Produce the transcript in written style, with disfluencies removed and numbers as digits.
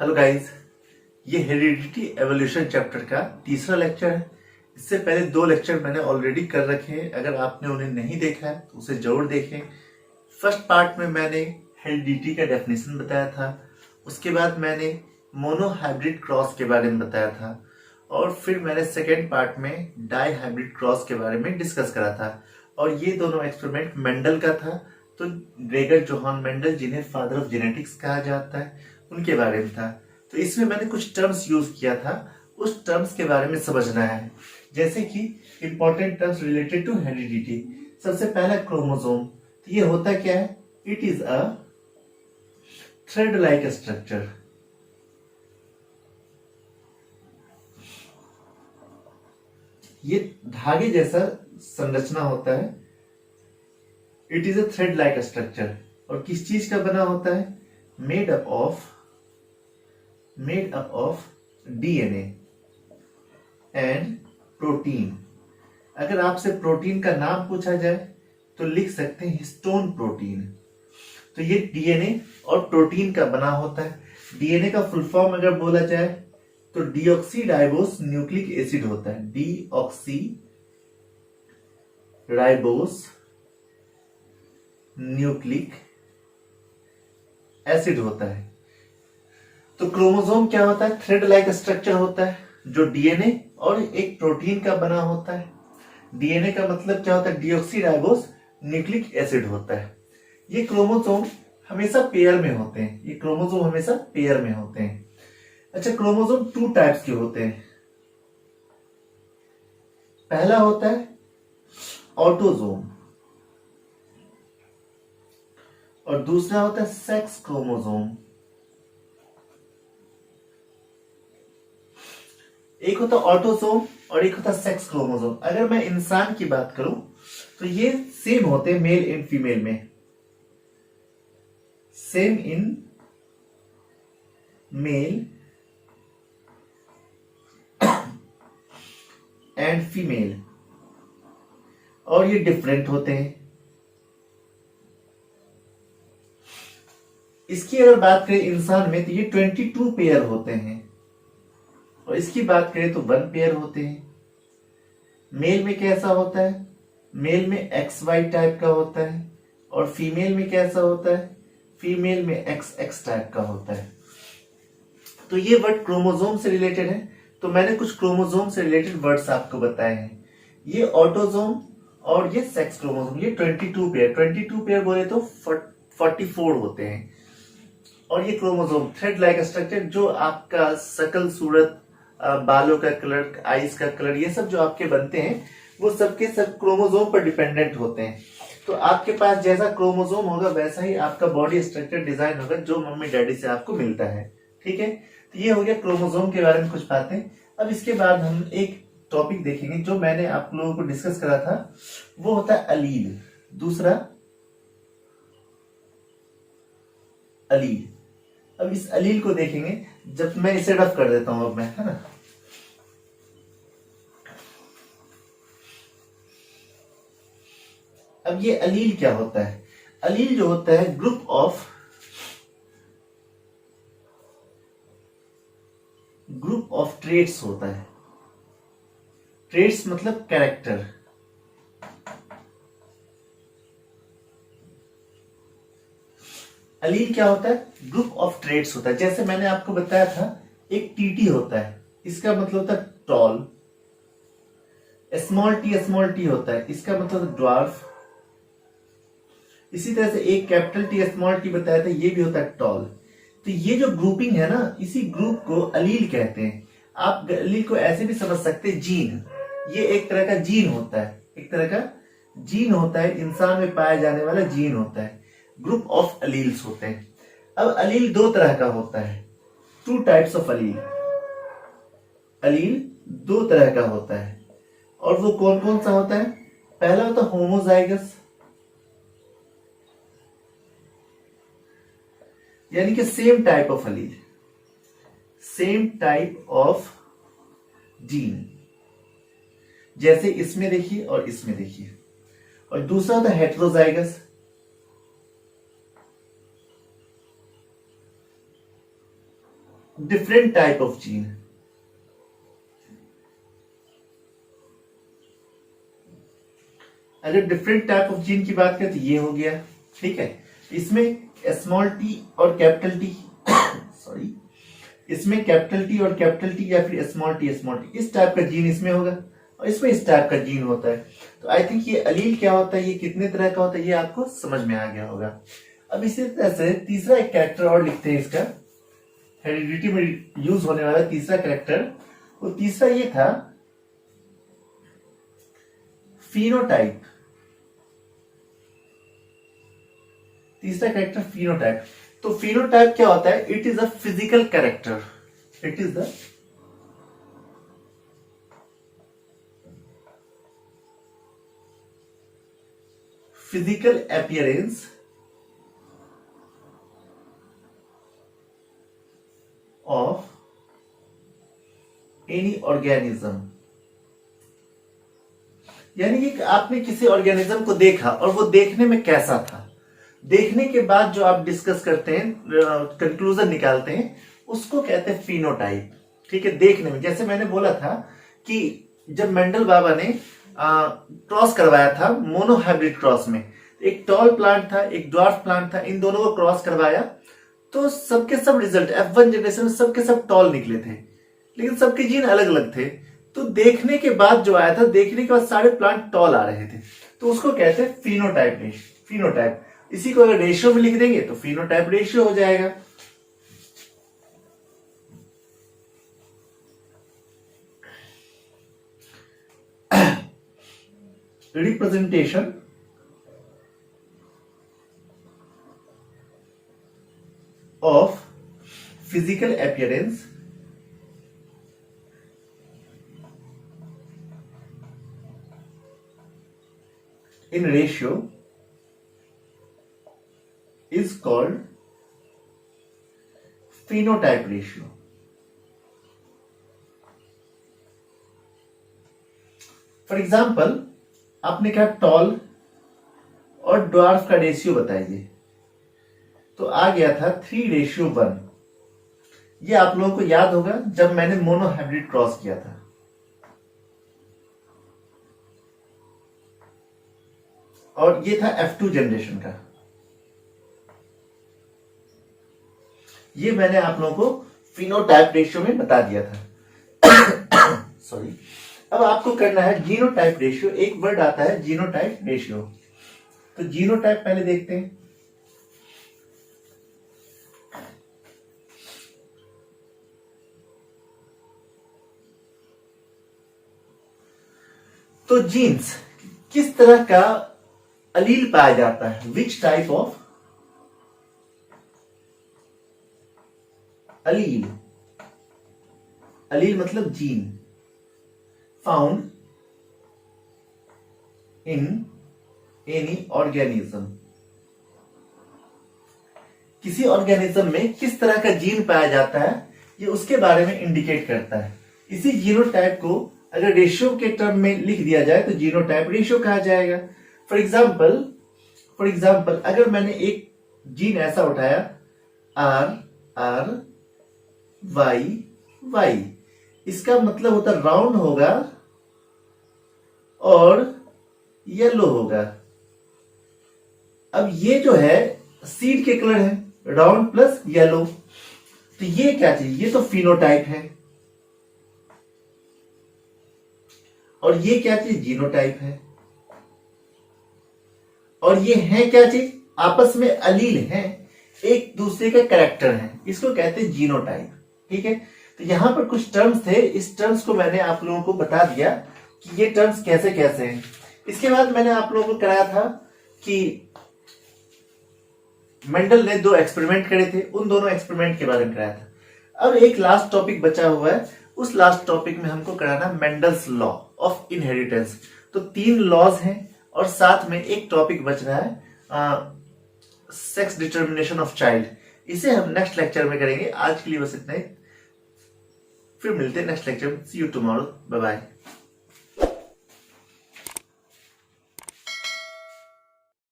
Hello guys, ये heredity evolution chapter का तीसरा लेक्चर है। इससे पहले 2 लेक्चर मैंने ऑलरेडी कर रखे हैं। अगर आपने उन्हें नहीं देखा है तो उसे जरूर देखें। फर्स्ट पार्ट में मैंने हेरिडिटी का डेफिनेशन बताया था, उसके बाद मैंने मोनो हाइब्रिड क्रॉस के बारे में बताया था, और फिर मैंने सेकेंड पार्ट में डाई हाइब्रिड क्रॉस के बारे में डिस्कस करा था। और ये दोनों एक्सपेरिमेंट मेंडल का था, तो ग्रेगर जोहान मेंडल, जिन्हें फादर ऑफ जेनेटिक्स कहा जाता है, उनके बारे में था। तो इसमें मैंने कुछ टर्म्स यूज किया था, उस टर्म्स के बारे में समझना है। जैसे कि important terms related to heredity. सबसे पहला क्रोमोसोम, तो ये होता क्या है? It is a thread like structure. ये धागे जैसा संरचना होता है। It is a thread like structure. और किस चीज का बना होता है? Made up of DNA and protein. अगर आपसे प्रोटीन का नाम पूछा जाए तो लिख सकते हैं हिस्टोन प्रोटीन। तो ये डीएनए और प्रोटीन का बना होता है। डीएनए का फुल फॉर्म अगर बोला जाए तो डीऑक्सी राइबोस न्यूक्लिक एसिड होता है। डीऑक्सी राइबोस न्यूक्लिक एसिड होता है। तो क्रोमोसोम क्या होता है? थ्रेड लाइक स्ट्रक्चर होता है जो डीएनए और एक प्रोटीन का बना होता है। डीएनए का मतलब क्या होता है? डीऑक्सी राइबोस न्यूक्लिक एसिड होता है। ये क्रोमोसोम हमेशा पेयर में होते हैं। अच्छा, क्रोमोसोम 2 टाइप्स के होते हैं। पहला होता है ऑटोसोम और दूसरा होता है सेक्स क्रोमोसोम। एक होता है ऑटोसोम और एक होता है सेक्स क्रोमोसोम। अगर मैं इंसान की बात करूं तो ये सेम होते हैं मेल एंड फीमेल में। Same in male and female, और ये डिफरेंट होते हैं। इसकी अगर बात करें इंसान में तो ये 22 पेयर होते हैं, और इसकी बात करें तो 1 पेयर होते हैं। मेल में कैसा होता है? मेल में XY टाइप का होता है, और फीमेल में कैसा होता है? फीमेल में XX टाइप का होता है। तो ये वर्ड क्रोमोसोम से रिलेटेड है, तो मैंने कुछ क्रोमोसोम से रिलेटेड वर्ड्स आपको बताए हैं। ये ऑटोसोम और ये सेक्स क्रोमोसोम, ये 22 पेयर बोले तो 44 होते हैं। और ये क्रोमोसोम थ्रेड लाइक स्ट्रक्चर, जो आपका शकल सूरत, बालों का कलर, आईज का कलर, ये सब जो आपके बनते हैं वो सबके सब क्रोमोसोम पर डिपेंडेंट होते हैं। तो आपके पास जैसा क्रोमोसोम होगा वैसा ही आपका बॉडी स्ट्रक्चर डिजाइन होगा, जो मम्मी डैडी से आपको मिलता है। ठीक है, तो ये हो गया क्रोमोसोम के बारे में कुछ बातें। अब इसके बाद हम एक टॉपिक देखेंगे जो मैंने आप लोगों को डिस्कस करा था, वो होता है अलील। दूसरा अलील। अब इस अलील को देखेंगे। जब मैं इसे रफ कर देता हूं, अब मैं, है ना, अब ये अलील क्या होता है? अलील जो होता है ग्रुप ऑफ ट्रेट्स होता है। ट्रेट्स मतलब कैरेक्टर। अलील क्या होता है? ग्रुप ऑफ ट्रेट्स होता है। जैसे मैंने आपको बताया था, एक टीटी होता है, इसका मतलब होता है टॉल। स्मॉल टी होता है, इसका मतलब ड्वार्फ। इसी तरह से एक कैपिटल टी स्मॉल टी बताया था, ये भी होता है टॉल। तो ये जो ग्रुपिंग है ना, इसी ग्रुप को अलील कहते हैं। आप अलील को ऐसे भी समझ सकते हैं, जीन। ये एक तरह का जीन होता है, इंसान में पाया जाने वाला जीन होता है। ग्रुप ऑफ अलील्स होते हैं। अब अलील 2 तरह का होता है। 2 टाइप्स ऑफ अलील। अलील 2 तरह का होता है, और वो कौन कौन सा होता है? पहला होता है होमोजाइगस, यानी कि same type of allele, same type of gene. जैसे इसमें देखिए और इसमें देखिए। और दूसरा होता है heterozygous, different type of gene. अगर डिफरेंट टाइप ऑफ जीन की बात करें तो ये हो गया, ठीक है। इसमें स्मॉल टी और कैपिटल टी सॉरी, इसमें कैपिटल टी और कैपिटल टी या फिर स्मॉल टी इस टाइप का जीन इसमें होगा और इसमें इस टाइप का जीन होता है। तो आई थिंक ये अलील क्या होता है, ये कितने तरह का होता है, ये आपको समझ में आ गया होगा। अब इसी तरह से तीसरा एक कैरेक्टर और लिखते हैं इसका, हेरिडिटी में यूज होने वाला तीसरा कैरेक्टर, वो तीसरा ये था फिनोटाइप। तीसरा कैरेक्टर फिनोटाइप। तो फिनोटाइप क्या होता है, it is a physical character, it is the physical appearance of any organism. यानी कि आपने किसी ऑर्गेनिज्म को देखा और वो देखने में कैसा था, देखने के बाद जो आप डिस्कस करते हैं, कंक्लूजन निकालते हैं, उसको कहते हैं फिनोटाइप। ठीक है, देखने में, जैसे मैंने बोला था कि जब मेंडल बाबा ने क्रॉस करवाया था मोनोहाइब्रिड क्रॉस में, एक टॉल प्लांट था एक ड्वार्फ प्लांट था, इन दोनों को क्रॉस करवाया तो सबके सब रिजल्ट F1 जनरेशन में सबके सब टॉल निकले थे, लेकिन सबके जीन अलग अलग थे। तो देखने के बाद जो आया था, देखने के बाद सारे प्लांट टॉल आ रहे थे, तो उसको कहते हैं फिनोटाइप। फिनोटाइप इसी को अगर रेशियो में लिख देंगे तो फिनोटाइप रेशियो हो जाएगा। Representation of physical appearance in ratio is called phenotype ratio। For example आपने कहा टॉल और ड्वार्फ का रेशियो बताइए, तो आ गया था 3:1। ये आप लोगों को याद होगा जब मैंने मोनोहाइब्रिड क्रॉस किया था। और ये था F2 जनरेशन का। ये मैंने आप लोगों को फिनोटाइप रेशियो में बता दिया था। सॉरी। अब आपको करना है जीनोटाइप रेशियो। एक वर्ड आता है जीनोटाइप रेशियो। तो जीनोटाइप पहले देखते हैं। तो जीन्स किस तरह का अलील पाया जाता है, विच टाइप ऑफ अलील, अलील मतलब gene, found in any organism. किसी ऑर्गेनिज्म में किस तरह का जीन पाया जाता है, ये उसके बारे में इंडिकेट करता है। इसी जीनोटाइप को अगर रेशियो के टर्म में लिख दिया जाए तो जीनोटाइप रेशियो कहा जाएगा। फॉर एग्जाम्पल अगर मैंने एक जीन ऐसा उठाया R Y Y, इसका मतलब होता राउंड होगा और येलो होगा। अब ये जो है सीड के कलर है, राउंड प्लस येलो, तो ये क्या चीज, ये तो फिनोटाइप है। और ये क्या चीज, जीनोटाइप है। और ये है क्या चीज, आपस में अलील हैं, एक दूसरे का कैरेक्टर है, इसको कहते हैं जीनोटाइप। ठीक है, तो यहां पर कुछ टर्म्स थे, इस टर्म्स को मैंने आप लोगों को बता दिया कि ये टर्म्स कैसे कैसे हैं। इसके बाद मैंने आप लोगों को कराया था कि मेंडल ने 2 एक्सपेरिमेंट करे थे, उन दोनों एक्सपेरिमेंट के बारे में कराया था। अब एक लास्ट टॉपिक बचा हुआ है, उस लास्ट टॉपिक में हमको कराना मेंडल्स लॉ ऑफ इनहेरिटेंस। तो 3 लॉज हैं और साथ में एक टॉपिक बच रहा है सेक्स डिटर्मिनेशन ऑफ चाइल्ड। इसे हम नेक्स्ट लेक्चर में करेंगे। आज के लिए बस इतना ही, फिर मिलते हैं नेक्स्ट लेक्चर में। सी यू टुमारो, बाय बाय।